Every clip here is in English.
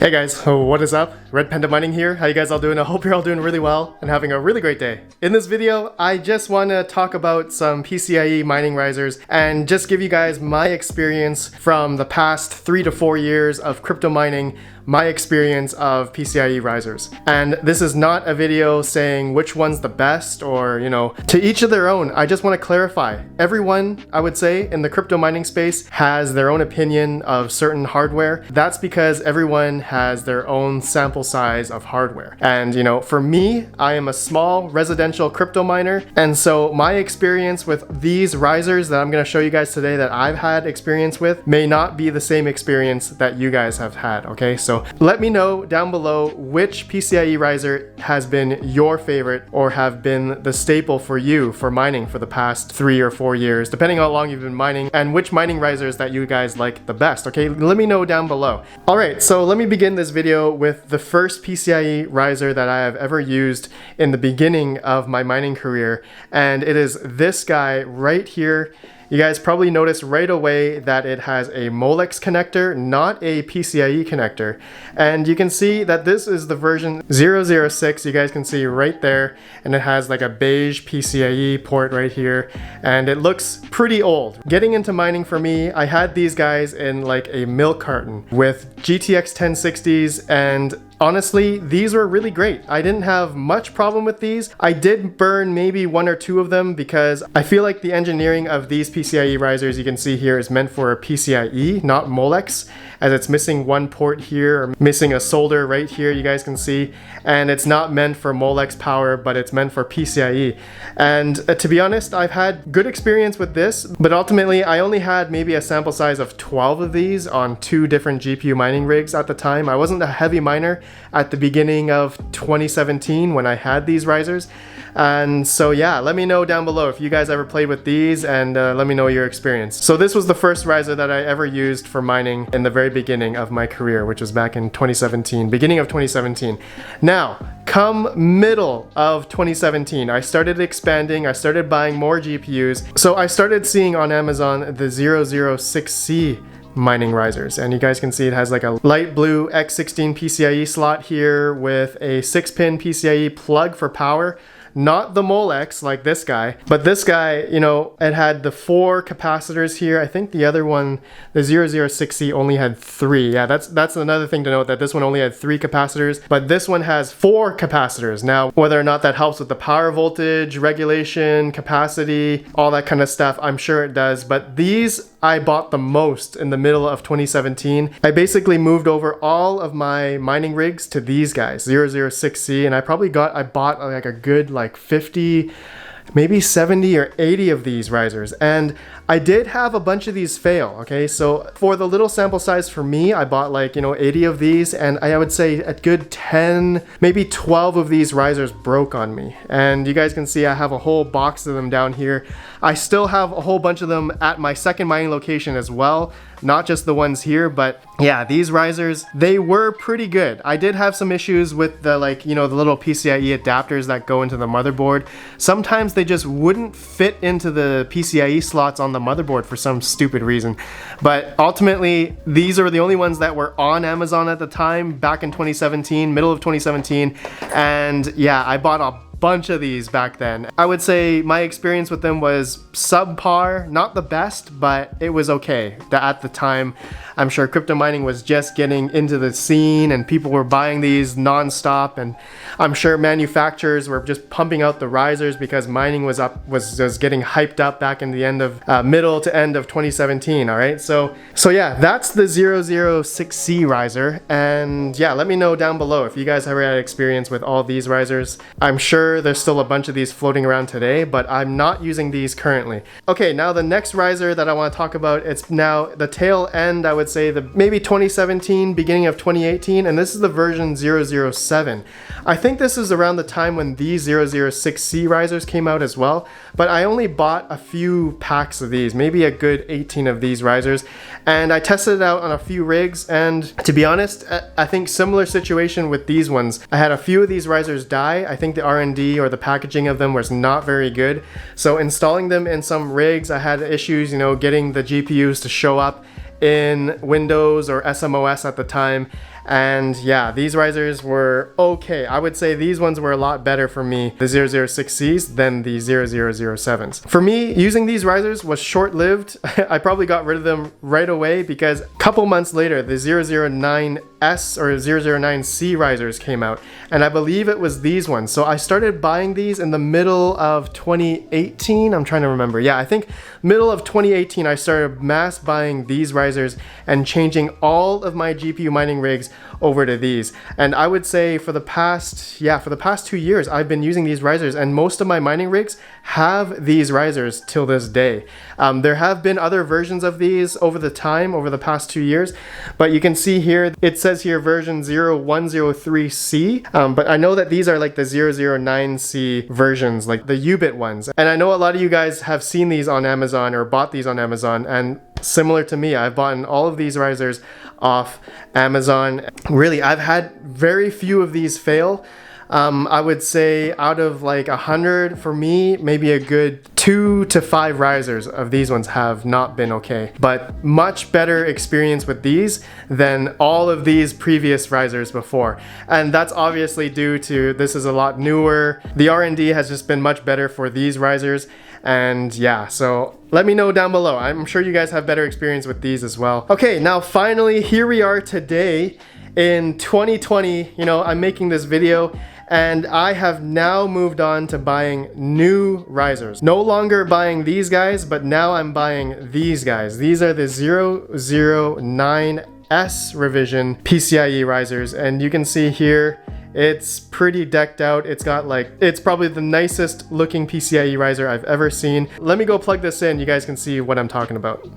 Hey guys, so what is up? RedPandaMining here. How you guys all doing? I hope you're all doing really well and having a really great day. In this video, I just want to talk about some PCIe mining risers and just give you guys my experience from the past 3 to 4 years of crypto mining, my experience of PCIe risers. And this is not a video saying which one's the best or, to each of their own. I just want to clarify. Everyone, I would say, in the crypto mining space has their own opinion of certain hardware. That's because everyone has their own sample size of hardware. And, for me, I am a small residential crypto miner. And so my experience with these risers that I'm going to show you guys today that I've had experience with may not be the same experience that you guys have had, okay? So let me know down below which PCIe riser has been your favorite or have been the staple for you for mining for the past 3 or 4 years, depending on how long you've been mining, and which mining risers that you guys like the best, okay? Let me know down below. All right, so let me begin this video with the first PCIe riser that I have ever used in the beginning of my mining career, and it is this guy right here. You guys probably noticed right away that it has a Molex connector, not a PCIe connector. And you can see that this is the version 006, you guys can see right there. And it has like a beige PCIe port right here. And it looks pretty old. Getting into mining for me, I had these guys in like a milk carton with GTX 1060s, and honestly, these were really great. I didn't have much problem with these. I did burn maybe 1 or 2 of them because I feel like the engineering of these PCIe risers you can see here is meant for a PCIe, not Molex, as it's missing one port here, or missing a solder right here, you guys can see. And it's not meant for Molex power, but it's meant for PCIe. And to be honest, I've had good experience with this, but ultimately I only had maybe a sample size of 12 of these on 2 different GPU mining rigs at the time. I wasn't a heavy miner at the beginning of 2017 when I had these risers. And so yeah, let me know down below if you guys ever played with these, and let me know your experience. So this was the first riser that I ever used for mining in the very beginning of my career, which was back in 2017, beginning of 2017. Now, come middle of 2017, I started expanding, I started buying more GPUs. So I started seeing on Amazon the 006C mining risers, and you guys can see it has like a light blue X16 PCIe slot here with a 6-pin PCIe plug for power. Not the Molex like this guy, but this guy, it had the 4 capacitors here. I think the other one, the 006C, only had 3. Yeah, that's another thing to note, that this one only had 3 capacitors, but this one has 4 capacitors. Now, whether or not that helps with the power voltage, regulation, capacity, all that kind of stuff, I'm sure it does, but these I bought the most in the middle of 2017. I basically moved over all of my mining rigs to these guys, 006C, and I bought like a good like 50, maybe 70 or 80 of these risers. And I did have a bunch of these fail, okay? So for the little sample size for me, I bought like, 80 of these, and I would say a good 10, maybe 12 of these risers broke on me. And you guys can see I have a whole box of them down here. I still have a whole bunch of them at my second mining location as well, not just the ones here, but yeah, these risers, they were pretty good. I did have some issues with the the little PCIe adapters that go into the motherboard. Sometimes they just wouldn't fit into the PCIe slots on the motherboard for some stupid reason. But ultimately, these are the only ones that were on Amazon at the time, back in 2017, middle of 2017. And yeah, I bought a bunch of these back then. I would say my experience with them was subpar, not the best, but it was okay. At the time, I'm sure crypto mining was just getting into the scene and people were buying these non-stop, and I'm sure manufacturers were just pumping out the risers because mining was getting hyped up back in the end of middle to end of 2017. All right, so yeah, that's the 006C riser. And yeah, let me know down below if you guys ever had experience with all these risers. I'm sure there's still a bunch of these floating around today, but I'm not using these currently. Okay, now the next riser that I want to talk about, it's now the tail end, I would say maybe 2017, beginning of 2018, and this is the version 007. I think this is around the time when these 006C risers came out as well, but I only bought a few packs of these, maybe a good 18 of these risers, and I tested it out on a few rigs, and to be honest, I think similar situation with these ones. I had a few of these risers die. I think the R&D or the packaging of them was not very good, so installing them in some rigs, I had issues, getting the GPUs to show up in Windows or SMOS at the time, And yeah, these risers were okay. I would say these ones were a lot better for me, the 006Cs, than the 0007s. For me, using these risers was short-lived. I probably got rid of them right away because a couple months later, the 009S or 009C risers came out, and I believe it was these ones. So I started buying these in the middle of 2018. I'm trying to remember. Yeah, I think middle of 2018 I started mass buying these risers and changing all of my GPU mining rigs over to these. And I would say for the past 2 years I've been using these risers, and most of my mining rigs have these risers till this day. There have been other versions of these over the past 2 years, but you can see here it says here version 0103C, but I know that these are like the 009C versions, like the Ubit ones. And I know a lot of you guys have seen these on Amazon or bought these on Amazon, and similar to me, I've bought all of these risers off Amazon. Really, I've had very few of these fail. I would say out of like 100, for me, maybe a good 2 to 5 risers of these ones have not been okay. But much better experience with these than all of these previous risers before. And that's obviously due to this is a lot newer. The R&D has just been much better for these risers. And yeah, so let me know down below. I'm sure you guys have better experience with these as well. Okay, now finally, here we are today in 2020. You know, I'm making this video, and I have now moved on to buying new risers. No longer buying these guys, but now I'm buying these guys. These are the 009S revision PCIe risers, and you can see here it's pretty decked out. It's probably the nicest looking PCIe riser I've ever seen. Let me go plug this in. You guys can see what I'm talking about.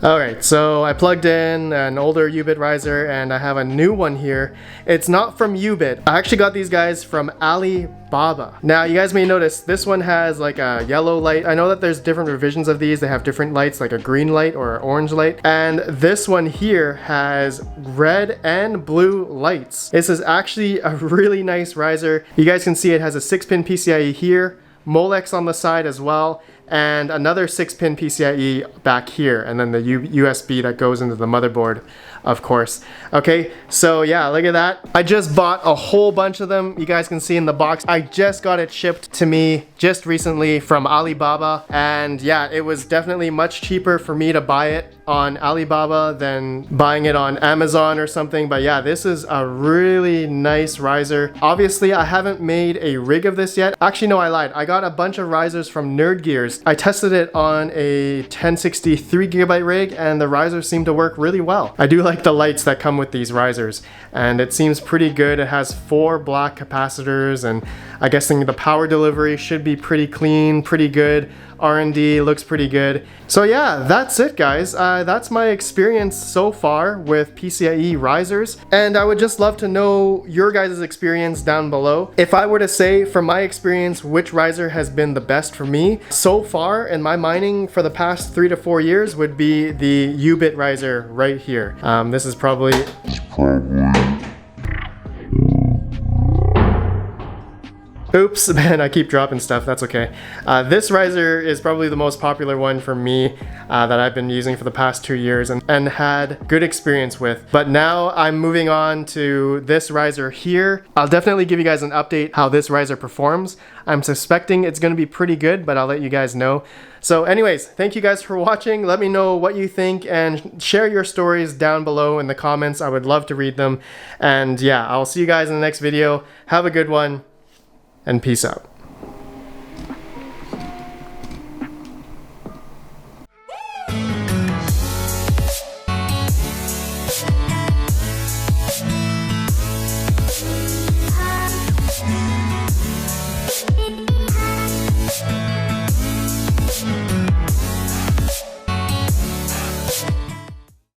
Alright, so I plugged in an older Ubit riser, and I have a new one here. It's not from Ubit. I actually got these guys from Alibaba. Now, you guys may notice this one has like a yellow light. I know that there's different revisions of these. They have different lights, like a green light or an orange light. And this one here has red and blue lights. This is actually a really nice riser. You guys can see it has a 6-pin PCIe here, Molex on the side as well, and another 6-pin PCIe back here, and then the USB that goes into the motherboard, of course. Okay, so yeah, look at that. I just bought a whole bunch of them. You guys can see in the box. I just got it shipped to me just recently from Alibaba, and yeah, it was definitely much cheaper for me to buy it on Alibaba than buying it on Amazon or something. But yeah, this is a really nice riser. Obviously, I haven't made a rig of this yet. Actually, no, I lied. I got a bunch of risers from Nerd Gears. I tested it on a 1060 3GB rig, and the risers seem to work really well. I do like the lights that come with these risers, and it seems pretty good. It has 4 black capacitors, and I guess the power delivery should be pretty clean, pretty good. R&D looks pretty good. So yeah, that's it, guys. That's my experience so far with PCIe risers, and I would just love to know your guys' experience down below. If I were to say from my experience which riser has been the best for me so far in my mining for the past 3 to 4 years would be the Ubit riser right here. This is probably oops, man, I keep dropping stuff, that's okay. This riser is probably the most popular one for me that I've been using for the past 2 years and had good experience with. But now I'm moving on to this riser here. I'll definitely give you guys an update how this riser performs. I'm suspecting it's going to be pretty good, but I'll let you guys know. So anyways, thank you guys for watching. Let me know what you think and share your stories down below in the comments. I would love to read them. And yeah, I'll see you guys in the next video. Have a good one, and peace out.